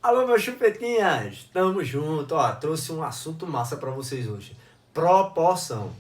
Alô, meus chupetinhas! Tamo junto, ó, trouxe um assunto massa pra vocês hoje. Proporção.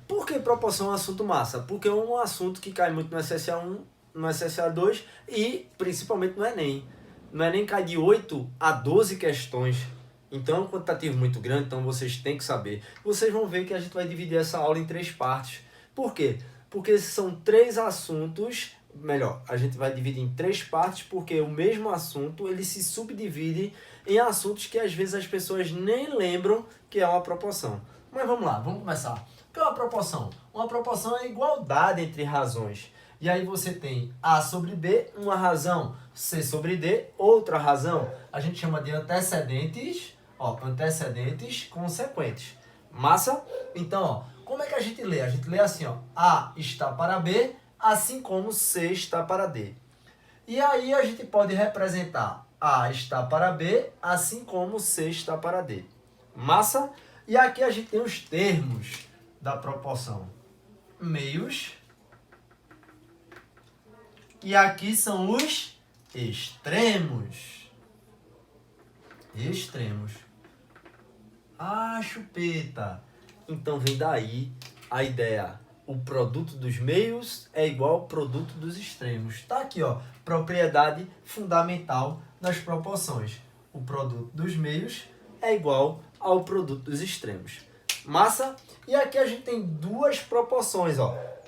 Por que proporção é um assunto massa? Porque é um assunto que cai muito no SSA1, no SSA2 e principalmente no Enem. No Enem cai de 8 a 12 questões. Então é um quantitativo muito grande, então vocês têm que saber. Vocês vão ver que a gente vai dividir essa aula em 3 partes. Por quê? Porque são 3 assuntos. Melhor, a gente vai dividir em 3 partes, porque o mesmo assunto ele se subdivide em assuntos que às vezes as pessoas nem lembram que é uma proporção. Mas vamos lá, vamos começar. O que é uma proporção? Uma proporção é a igualdade entre razões. E aí você tem A sobre B, uma razão, C sobre D, outra razão. A gente chama de antecedentes, antecedentes consequentes. Massa? Então, como é que a gente lê? A gente lê assim, A está para B, assim como C está para D. E aí a gente pode representar A está para B, assim como C está para D. Massa? E aqui a gente tem os termos da proporção. Meios. E aqui são os extremos. Extremos. Ah, chupeta! Então vem daí a ideia. O produto dos meios é igual ao produto dos extremos. Tá aqui, propriedade fundamental das proporções. O produto dos meios é igual ao produto dos extremos. Massa? E aqui a gente tem duas proporções,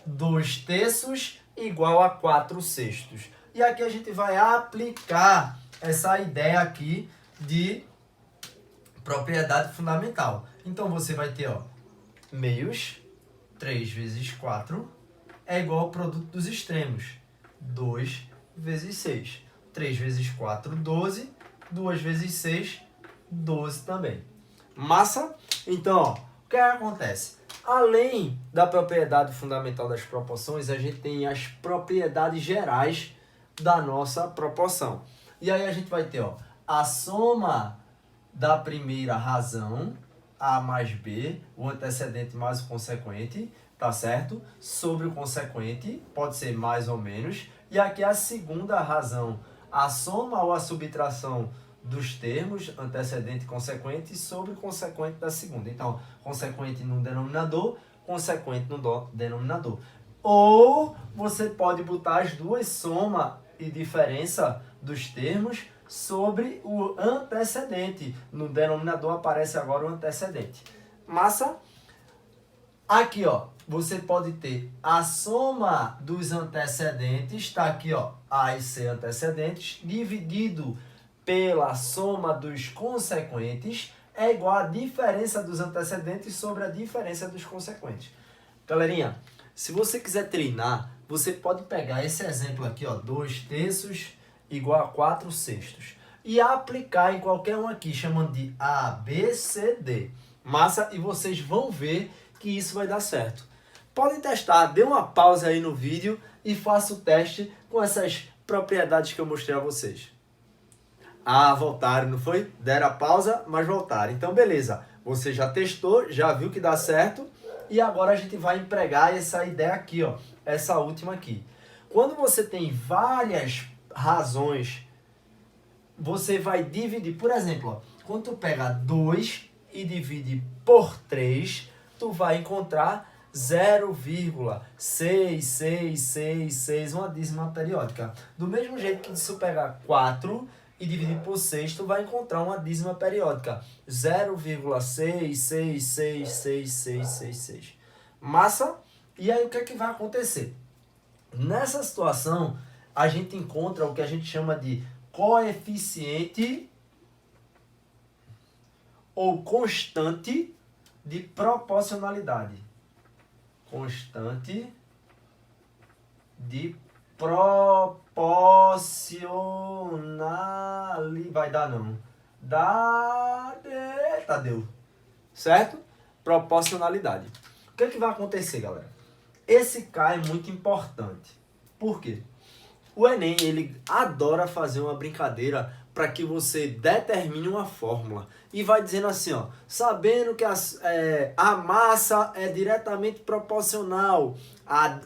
2/3 igual a 4/6. E aqui a gente vai aplicar essa ideia aqui de propriedade fundamental. Então você vai ter, meios, 3 vezes 4 é igual ao produto dos extremos, 2 vezes 6. 3 vezes 4, 12. 2 vezes 6, 12 também. Massa? Então, o que acontece? Além da propriedade fundamental das proporções, a gente tem as propriedades gerais da nossa proporção. E aí a gente vai ter, a soma da primeira razão, A mais B, o antecedente mais o consequente, tá certo? Sobre o consequente, pode ser mais ou menos. E aqui a segunda razão, a soma ou a subtração dos termos, antecedente e consequente, sobre o consequente da segunda. Então, consequente no denominador, consequente no denominador. Ou você pode botar as duas, soma e diferença dos termos, sobre o antecedente. No denominador aparece agora o antecedente. Massa? Aqui, você pode ter a soma dos antecedentes, está aqui, A e C antecedentes, dividido pela soma dos consequentes, é igual a diferença dos antecedentes sobre a diferença dos consequentes. Galerinha, se você quiser treinar, você pode pegar esse exemplo aqui, 2/3 igual a 4/6. E aplicar em qualquer um aqui, chamando de A, B, C, D. Massa? E vocês vão ver que isso vai dar certo. Podem testar, dê uma pausa aí no vídeo e faça o teste com essas propriedades que eu mostrei a vocês. Ah, voltaram, não foi? Deram a pausa, mas voltaram. Então, beleza. Você já testou, já viu que dá certo. E agora a gente vai empregar essa ideia aqui, essa última aqui. Quando você tem várias razões, você vai dividir, por exemplo, quando tu pega 2 e divide por 3, tu vai encontrar 0,6666, uma dízima periódica. Do mesmo jeito que se tu pegar 4 e dividir por 6, tu vai encontrar uma dízima periódica, 0,666666. Massa? E aí o que é que vai acontecer? Nessa situação, a gente encontra o que a gente chama de coeficiente ou constante de proporcionalidade. Constante de proporcionalidade. Vai dar não. Eita, deu. Certo? Proporcionalidade. O que é que vai acontecer, galera? Esse K é muito importante. Por quê? O Enem, ele adora fazer uma brincadeira para que você determine uma fórmula. E vai dizendo assim, sabendo que a massa é diretamente proporcional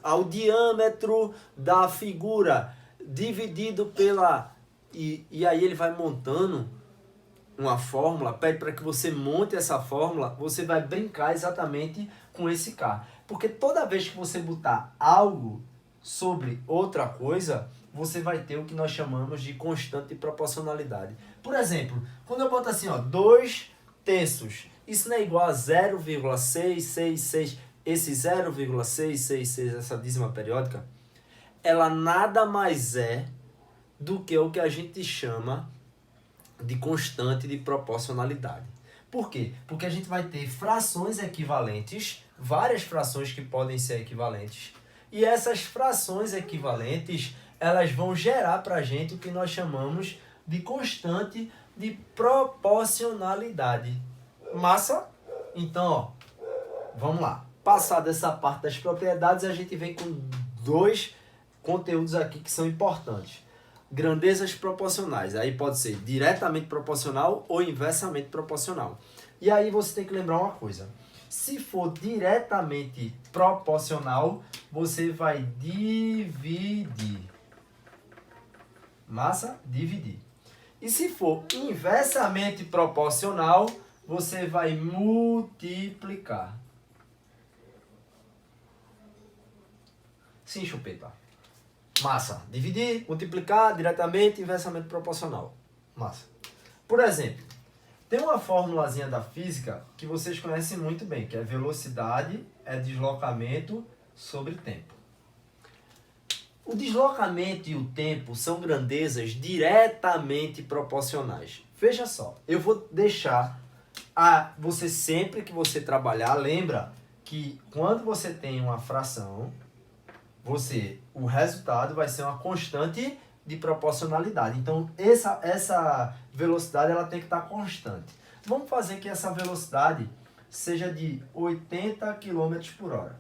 ao diâmetro da figura, dividido pela... E aí ele vai montando uma fórmula, pede para que você monte essa fórmula, você vai brincar exatamente com esse K. Porque toda vez que você botar algo sobre outra coisa, você vai ter o que nós chamamos de constante de proporcionalidade. Por exemplo, quando eu boto assim, ó, 2 terços, isso não é igual a 0,666, esse 0,666, essa dízima periódica, ela nada mais é do que o que a gente chama de constante de proporcionalidade. Por quê? Porque a gente vai ter frações equivalentes, várias frações que podem ser equivalentes, e essas frações equivalentes, elas vão gerar para a gente o que nós chamamos de constante de proporcionalidade. Massa? Então, ó, vamos lá. Passada essa parte das propriedades, a gente vem com 2 conteúdos aqui que são importantes. Grandezas proporcionais. Aí pode ser diretamente proporcional ou inversamente proporcional. E aí você tem que lembrar uma coisa. Se for diretamente proporcional, você vai dividir. Massa? Dividir. E se for inversamente proporcional, você vai multiplicar. Sim, chupeta. Massa. Dividir, multiplicar, diretamente, inversamente proporcional. Massa. Por exemplo, tem uma formulazinha da física que vocês conhecem muito bem, que é velocidade é deslocamento sobre tempo. O deslocamento e o tempo são grandezas diretamente proporcionais. Veja só, eu vou deixar você sempre que você trabalhar, lembra que quando você tem uma fração, o resultado vai ser uma constante de proporcionalidade. Então, essa velocidade ela tem que estar constante. Vamos fazer que essa velocidade seja de 80 km por hora.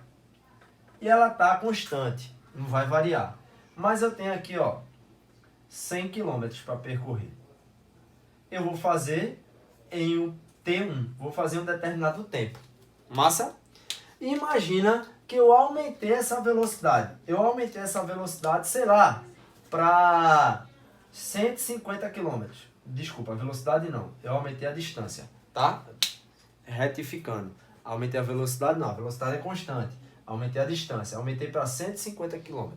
E ela está constante, não vai variar. Mas eu tenho aqui, ó, 100 km para percorrer. Eu vou fazer em um T1, vou fazer um determinado tempo. Massa? Imagina que eu aumentei essa velocidade. Eu aumentei essa velocidade, sei lá, para 150 km. Desculpa, a velocidade não. Eu aumentei a distância, tá? Retificando. Aumentei a velocidade não, a velocidade é constante. Aumentei a distância, aumentei para 150 km.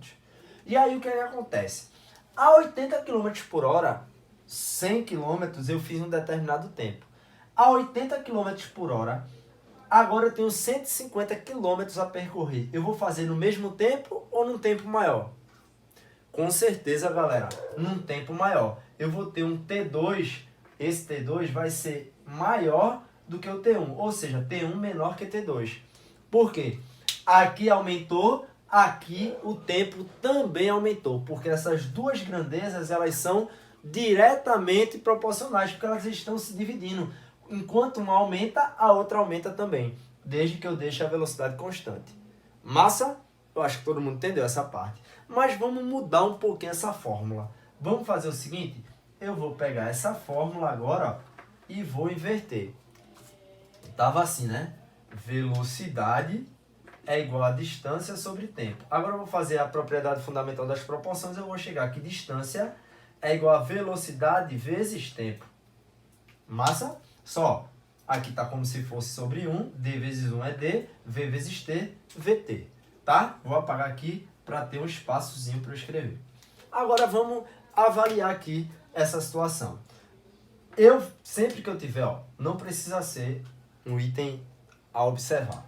E aí o que acontece? A 80 km por hora, 100 km eu fiz um determinado tempo. A 80 km por hora, agora eu tenho 150 km a percorrer. Eu vou fazer no mesmo tempo ou num tempo maior? Com certeza, galera, num tempo maior. Eu vou ter um T2, esse T2 vai ser maior do que o T1, ou seja, T1 menor que T2. Por quê? Aqui aumentou, aqui o tempo também aumentou, porque essas duas grandezas elas são diretamente proporcionais, porque elas estão se dividindo. Enquanto uma aumenta, a outra aumenta também, desde que eu deixe a velocidade constante. Massa? Eu acho que todo mundo entendeu essa parte. Mas vamos mudar um pouquinho essa fórmula. Vamos fazer o seguinte, eu vou pegar essa fórmula agora ó, e vou inverter. Tava assim, né? Velocidade é igual a distância sobre tempo. Agora eu vou fazer a propriedade fundamental das proporções, eu vou chegar aqui, distância é igual a velocidade vezes tempo. Massa? Só, aqui está como se fosse sobre 1, D vezes 1 é D, V vezes T, VT. Tá? Vou apagar aqui para ter um espaçozinho para eu escrever. Agora vamos avaliar aqui essa situação. Sempre que eu tiver, ó, não precisa ser um item a observar.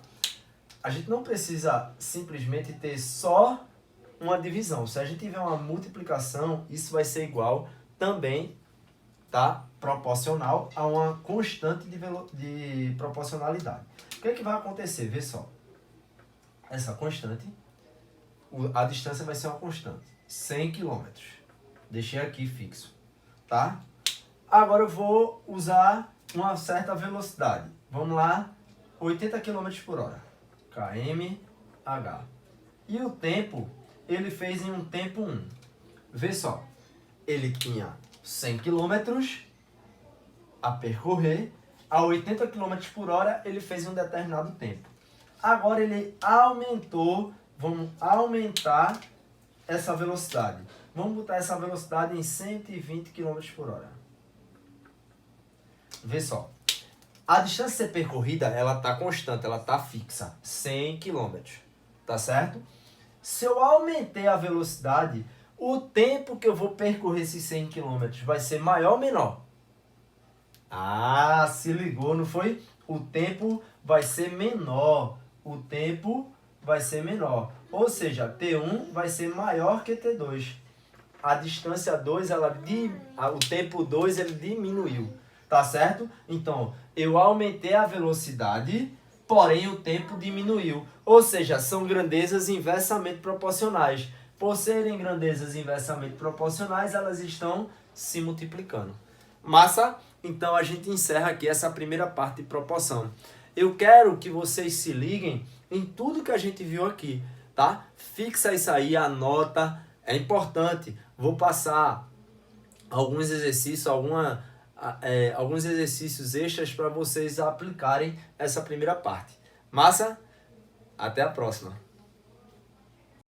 A gente não precisa simplesmente ter só uma divisão. Se a gente tiver uma multiplicação, isso vai ser igual também, tá? Proporcional a uma constante de proporcionalidade. O que é que vai acontecer? Vê só. Essa constante, a distância vai ser uma constante. 100 km. Deixei aqui fixo, tá? Agora eu vou usar uma certa velocidade. Vamos lá, 80 km por hora. kmh. E o tempo, ele fez em um tempo 1. Vê só, ele tinha 100 km a percorrer, a 80 km por hora ele fez em um determinado tempo. Agora ele aumentou, vamos aumentar essa velocidade. Vamos botar essa velocidade em 120 km por hora. Vê só. A distância a ser percorrida, ela tá constante, ela tá fixa. 100 km. Tá certo? Se eu aumentei a velocidade, o tempo que eu vou percorrer esses 100 km vai ser maior ou menor? Ah, se ligou, não foi? O tempo vai ser menor. O tempo vai ser menor. Ou seja, T1 vai ser maior que T2. A distância 2, o tempo 2 ele diminuiu. Tá certo? Então, eu aumentei a velocidade, porém o tempo diminuiu. Ou seja, são grandezas inversamente proporcionais. Por serem grandezas inversamente proporcionais, elas estão se multiplicando. Massa? Então a gente encerra aqui essa primeira parte de proporção. Eu quero que vocês se liguem em tudo que a gente viu aqui, tá? Fixa isso aí, anota, é importante. Vou passar alguns exercícios, alguns exercícios extras para vocês aplicarem essa primeira parte. Massa? Até a próxima!